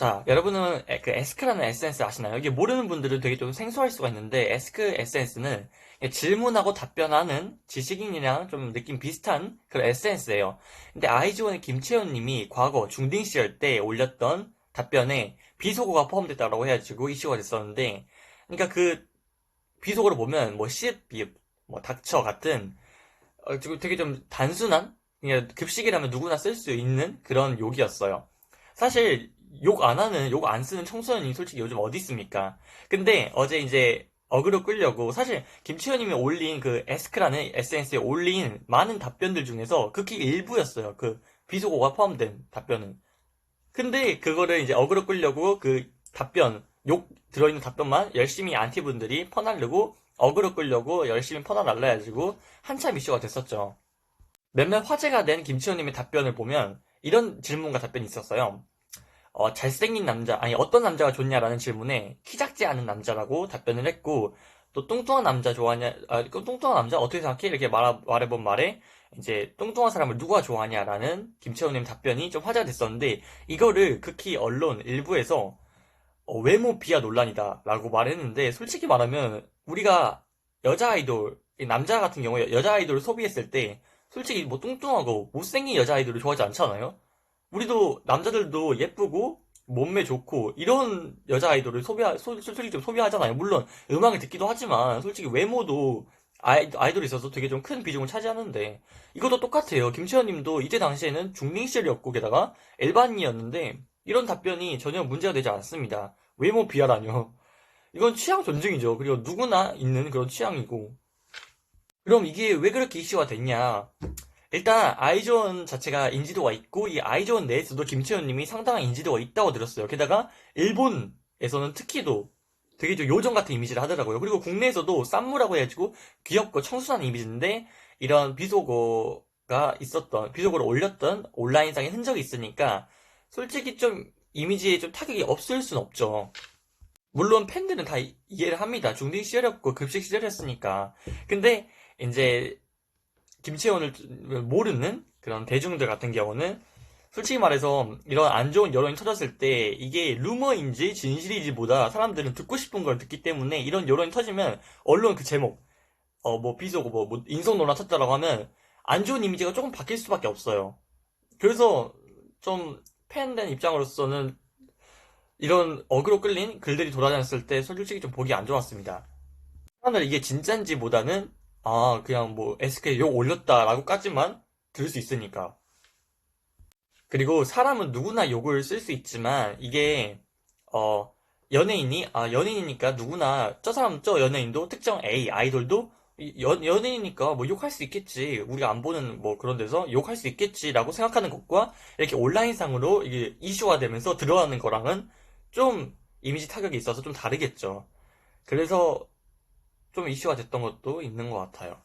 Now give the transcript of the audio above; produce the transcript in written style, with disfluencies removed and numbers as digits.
자, 여러분은 그 에스크라는 에센스 아시나요? 이게 모르는 분들은 되게 좀 생소할 수가 있는데, 에스크 에센스는 질문하고 답변하는 지식인이랑 좀 느낌 비슷한 그런 에센스예요. 근데 아이즈원의 김채연 님이 과거 중딩 시절 때 올렸던 답변에 비속어가 포함됐다고 해가지고 이슈가 됐었는데, 그러니까 그 비속어를 보면 뭐 시읒, 비읍, 뭐 닥쳐 같은 되게 좀 단순한, 그냥 급식이라면 누구나 쓸 수 있는 그런 욕이었어요. 사실 욕 안 쓰는 청소년이 솔직히 요즘 어디 있습니까? 근데 어제 이제 어그로 끌려고 사실 김치현님이 올린 그 에스크라는 SNS에 올린 많은 답변들 중에서 극히 일부였어요. 그 비속어가 포함된 답변은. 근데 그거를 이제 어그로 끌려고 그 답변, 욕 들어있는 답변만 열심히 안티분들이 퍼날르고 어그로 끌려고 열심히 퍼날라가지고 한참 이슈가 됐었죠. 몇몇 화제가 된 김치호님의 답변을 보면 이런 질문과 답변이 있었어요. 잘생긴 남자, 아니 어떤 남자가 좋냐라는 질문에 키 작지 않은 남자라고 답변을 했고, 또 뚱뚱한 남자 좋아하냐, 그 뚱뚱한 남자 어떻게 생각해? 이렇게 말해본 말에 이제 뚱뚱한 사람을 누가 좋아하냐라는 김채원님 답변이 좀 화제가 됐었는데, 이거를 극히 언론 일부에서 외모 비하 논란이다라고 말했는데, 솔직히 말하면 우리가 여자 아이돌, 남자 같은 경우에 여자 아이돌을 소비했을 때 솔직히 뭐 뚱뚱하고 못생긴 여자 아이돌을 좋아하지 않잖아요? 우리도 남자들도 예쁘고 몸매 좋고 이런 여자 아이돌을 솔직히 좀 소비하잖아요. 물론 음악을 듣기도 하지만 솔직히 외모도 아이돌에 있어서 되게 좀 큰 비중을 차지하는데, 이것도 똑같아요. 김치현 님도 이때 당시에는 중딩 시절이었고 게다가 일반인이었는데 이런 답변이 전혀 문제가 되지 않습니다. 외모 비하라뇨. 이건 취향 존중이죠. 그리고 누구나 있는 그런 취향이고. 그럼 이게 왜 그렇게 이슈가 됐냐? 일단 아이즈원 자체가 인지도가 있고 이 아이즈원 내에서도 김채연님이 상당한 인지도가 있다고 들었어요. 게다가 일본에서는 특히도 되게 좀 요정 같은 이미지를 하더라고요. 그리고 국내에서도 쌈무라고 해가지고 귀엽고 청순한 이미지인데, 이런 비속어를 올렸던 온라인상의 흔적이 있으니까 솔직히 좀 이미지에 좀 타격이 없을 순 없죠. 물론 팬들은 다 이해를 합니다. 중딩 시절이었고 급식 시절이었으니까. 근데 이제 김치원을 모르는 그런 대중들 같은 경우는 솔직히 말해서 이런 안 좋은 여론이 터졌을 때 이게 루머인지 진실인지 보다 사람들은 듣고 싶은 걸 듣기 때문에, 이런 여론이 터지면 언론 그 제목, 뭐 비속어, 뭐 인성 논란 쳤다라고 하면 안 좋은 이미지가 조금 바뀔 수밖에 없어요. 그래서 좀 팬된 입장으로서는 이런 어그로 끌린 글들이 돌아다녔을 때 솔직히 좀 보기 안 좋았습니다. 사람들 이게 진짠지 보다는 그냥 뭐 SK 욕 올렸다라고까지만 들을 수 있으니까. 그리고 사람은 누구나 욕을 쓸 수 있지만 이게 어 연예인이니까 누구나 저 연예인도 특정 A 아이돌도 연예인이니까 뭐 욕할 수 있겠지, 우리가 안 보는 뭐 그런 데서 욕할 수 있겠지라고 생각하는 것과 이렇게 온라인상으로 이게 이슈화 되면서 들어가는 거랑은 좀 이미지 타격이 있어서 좀 다르겠죠. 그래서 좀 이슈가 됐던 것도 있는 것 같아요.